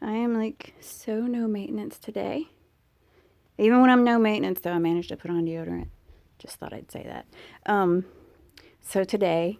I am like so no maintenance today. Even when I'm no maintenance, though, I managed to put on deodorant. Just thought I'd say that. So today,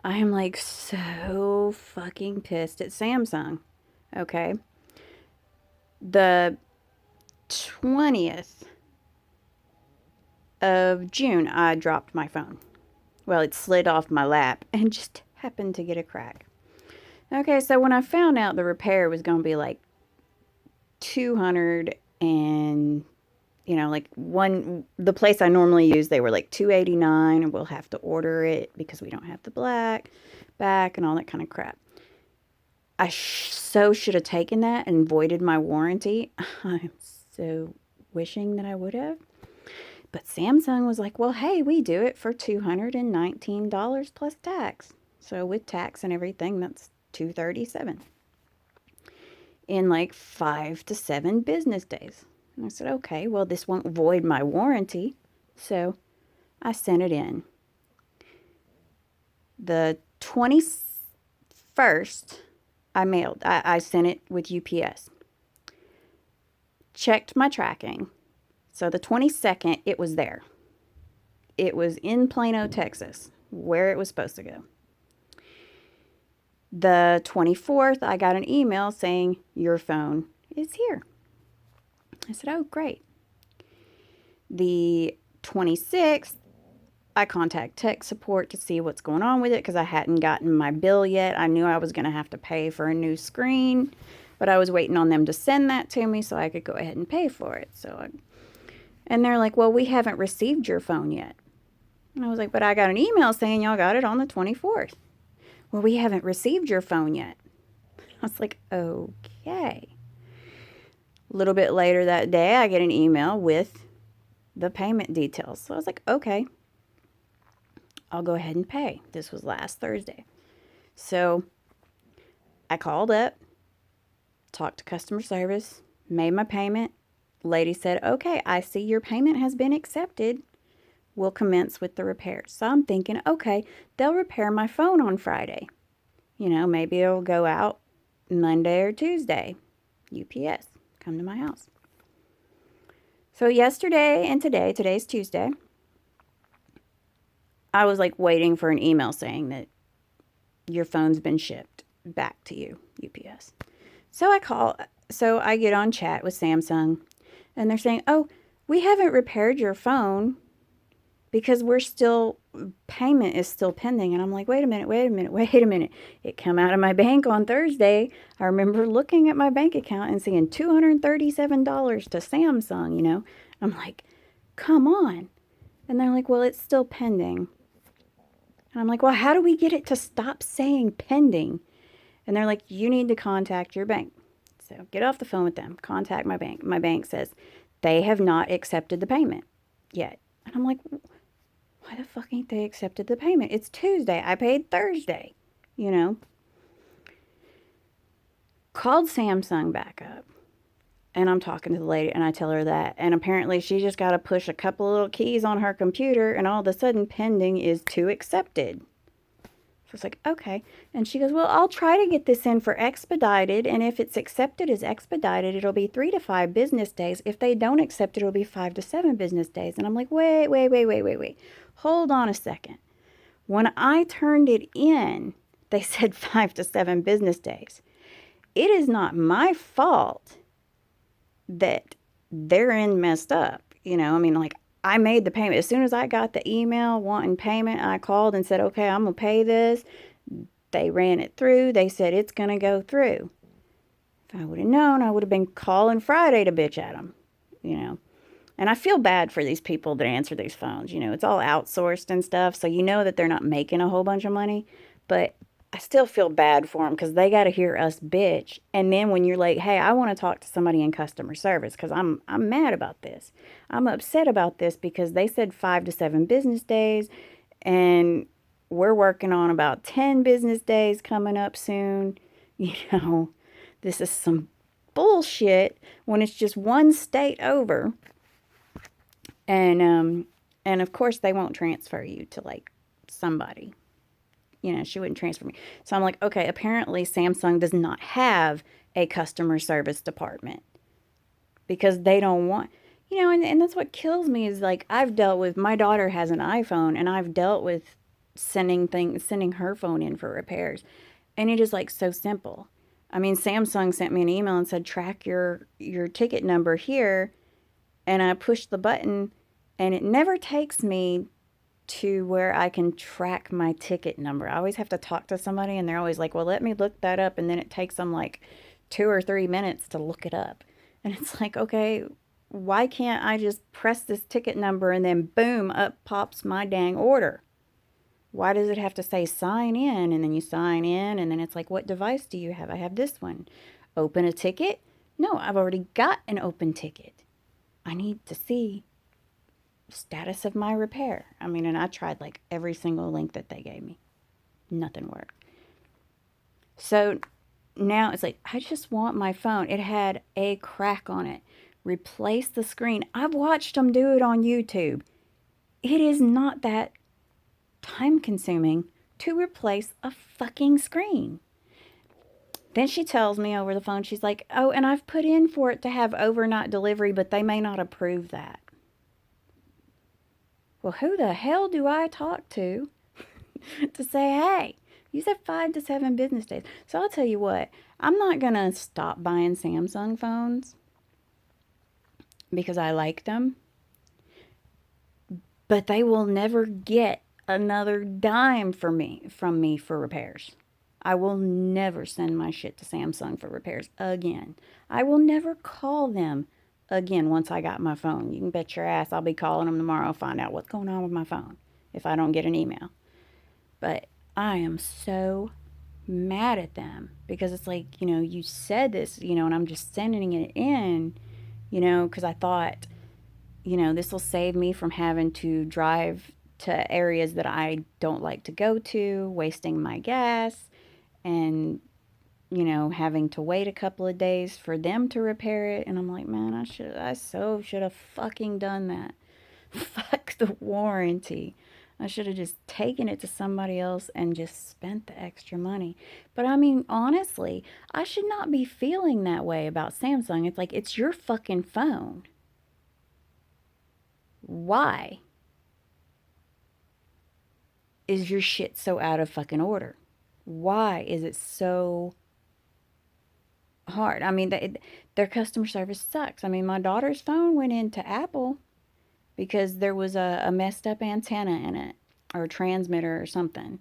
I am like so fucking pissed at Samsung. Okay. The 20th of June, I dropped my phone. Well, it slid off my lap and just happened to get a crack. Okay, so when I found out the repair was going to be like 200 and like the place I normally use, they were like 289 and we'll have to order it because we don't have the black back and all that kind of crap. I so should have taken that and voided my warranty. I'm so wishing that I would have. But Samsung was like, well, hey, we do it for $219 plus tax. So with tax and everything, that's $237 in like 5 to 7 business days. And I said, okay, well, this won't void my warranty. So I sent it in. The 21st, I sent it with UPS. Checked my tracking. So the 22nd, it was there. It was in Plano, Texas, where it was supposed to go. The 24th, I got an email saying, your phone is here. I said, oh, great. The 26th, I contact tech support to see what's going on with it because I hadn't gotten my bill yet. I knew I was going to have to pay for a new screen, but I was waiting on them to send that to me so I could go ahead and pay for it. And they're like, well, we haven't received your phone yet. And I was like, but I got an email saying y'all got it on the 24th. Well, we haven't received your phone yet. I was like, okay. A little bit later that day, I get an email with the payment details. So I was like, okay, I'll go ahead and pay. This was last Thursday. So I called up, talked to customer service, made my payment. Lady said, okay, I see your payment has been accepted. We'll commence with the repairs. So I'm thinking, okay, they'll repair my phone on Friday. Maybe it'll go out Monday or Tuesday. UPS, come to my house. So yesterday and today's Tuesday, I was like waiting for an email saying that your phone's been shipped back to you, UPS. So I get on chat with Samsung and they're saying, oh, we haven't repaired your phone because payment is still pending. And I'm like, wait a minute. It came out of my bank on Thursday. I remember looking at my bank account and seeing $237 to Samsung, I'm like, come on. And they're like, well, it's still pending. And I'm like, well, how do we get it to stop saying pending? And they're like, you need to contact your bank. So get off the phone with them. Contact my bank. My bank says they have not accepted the payment yet. And I'm like, why the fuck ain't they accepted the payment? It's Tuesday. I paid Thursday, Called Samsung back up. And I'm talking to the lady and I tell her that. And apparently she just got to push a couple of little keys on her computer and all of a sudden pending is to accepted. So it's like, okay. And she goes, well, I'll try to get this in for expedited. And if it's accepted as expedited, it'll be 3 to 5 business days. If they don't accept it, it'll be 5 to 7 business days. And I'm like, wait. Hold on a second. When I turned it in, they said 5 to 7 business days. It is not my fault that their end messed up. I made the payment. As soon as I got the email wanting payment, I called and said, okay, I'm going to pay this. They ran it through. They said it's going to go through. If I would have known, I would have been calling Friday to bitch at them, And I feel bad for these people that answer these phones. It's all outsourced and stuff. So that they're not making a whole bunch of money. But I still feel bad for them because they got to hear us bitch. And then when you're like, hey, I want to talk to somebody in customer service because I'm mad about this. I'm upset about this because they said 5 to 7 business days and we're working on about 10 business days coming up soon. This is some bullshit when it's just one state over. And of course they won't transfer you to like somebody. She wouldn't transfer me. So I'm like, okay, apparently Samsung does not have a customer service department because they don't want, and that's what kills me is like I've dealt with, my daughter has an iPhone and I've dealt with sending her phone in for repairs. And it is like so simple. I mean, Samsung sent me an email and said, track your ticket number here. And I push the button and it never takes me to where I can track my ticket number. I always have to talk to somebody and they're always like, well, let me look that up. And then it takes them like 2 or 3 minutes to look it up. And it's like, okay, why can't I just press this ticket number and then boom, up pops my dang order? Why does it have to say sign in? And then you sign in and then it's like, what device do you have? I have this one. Open a ticket? No, I've already got an open ticket. I need to see status of my repair. I mean, and I tried like every single link that they gave me. Nothing worked. So now it's like, I just want my phone. It had a crack on it. Replace the screen. I've watched them do it on YouTube. It is not that time consuming to replace a fucking screen. Then she tells me over the phone, she's like, oh, and I've put in for it to have overnight delivery, but they may not approve that. Well, who the hell do I talk to to say, hey, you said 5 to 7 business days. So I'll tell you what, I'm not going to stop buying Samsung phones because I like them, but they will never get another dime from me for repairs. I will never send my shit to Samsung for repairs again. I will never call them again once I got my phone. You can bet your ass I'll be calling them tomorrow, find out what's going on with my phone if I don't get an email. But I am so mad at them because it's like, you said this, and I'm just sending it in, because I thought, this will save me from having to drive to areas that I don't like to go to, wasting my gas, and having to wait a couple of days for them to repair it. And I'm like, man, I so should have fucking done that. Fuck the warranty. I should have just taken it to somebody else and just spent the extra money. But I mean, honestly, I should not be feeling that way about Samsung. It's like, it's your fucking phone. Why is your shit so out of fucking order? Why is it so hard? I mean, their customer service sucks. I mean, my daughter's phone went into Apple because there was a messed up antenna in it or a transmitter or something.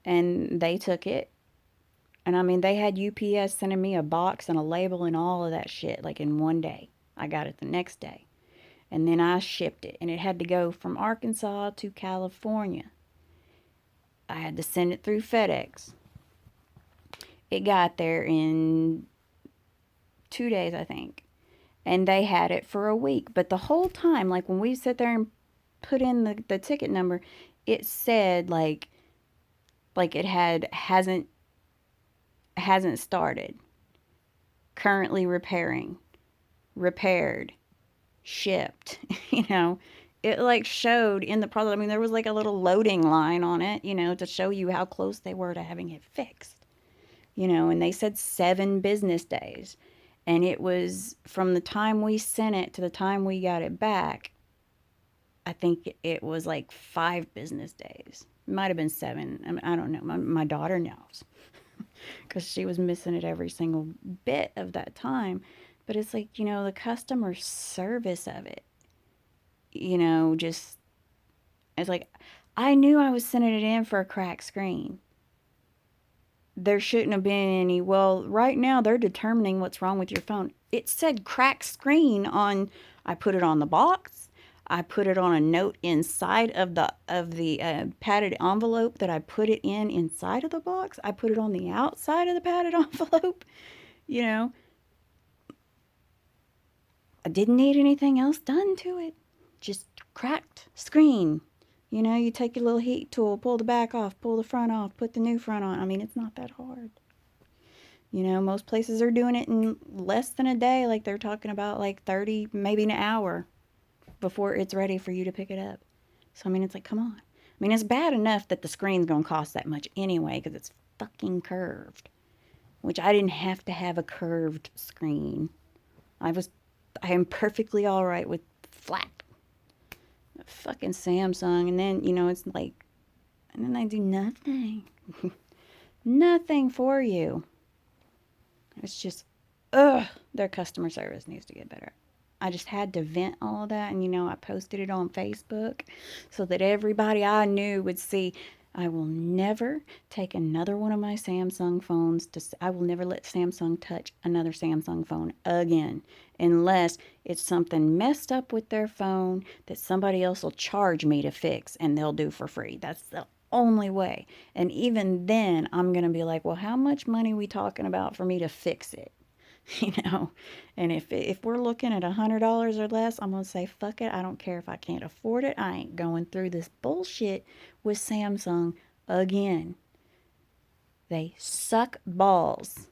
And they took it. And I mean, they had UPS sending me a box and a label and all of that shit like in one day. I got it the next day. And then I shipped it. And it had to go from Arkansas to California. I had to send it through FedEx. It got there in 2 days, I think. And they had it for a week. But the whole time, like when we sit there and put in the ticket number, it said like it hasn't started. Currently repairing. Repaired. Shipped. It like showed in the product. I mean, there was like a little loading line on it, to show you how close they were to having it fixed. And they said 7 business days. And it was from the time we sent it to the time we got it back, I think it was like 5 business days. It might have been 7. I mean, I don't know. My daughter knows because she was missing it every single bit of that time. But it's like, the customer service of it, just, it's like, I knew I was sending it in for a cracked screen. There shouldn't have been any, well, right now they're determining what's wrong with your phone. It said cracked screen on, I put it on the box. I put it on a note inside of the padded envelope that I put it in inside of the box. I put it on the outside of the padded envelope. I didn't need anything else done to it. Just cracked screen. You take your little heat tool, pull the back off, pull the front off, put the new front on. I mean, it's not that hard. Most places are doing it in less than a day. Like they're talking about like 30, maybe an hour before it's ready for you to pick it up. So, I mean, it's like, come on. I mean, it's bad enough that the screen's going to cost that much anyway because it's fucking curved. which I didn't have to have a curved screen. I am perfectly all right with flat. Fucking Samsung, and then, it's like, and then they do nothing. Nothing for you. It's just, ugh, their customer service needs to get better. I just had to vent all of that, and I posted it on Facebook so that everybody I knew would see. I will never take another one of my Samsung phones I will never let Samsung touch another Samsung phone again unless it's something messed up with their phone that somebody else will charge me to fix and they'll do for free. That's the only way. And even then, I'm going to be like, well, how much money are we talking about for me to fix it? you know and if we're looking at $100 or less, I'm gonna say fuck it. I don't care if I can't afford it. I ain't going through this bullshit with Samsung again. They suck balls.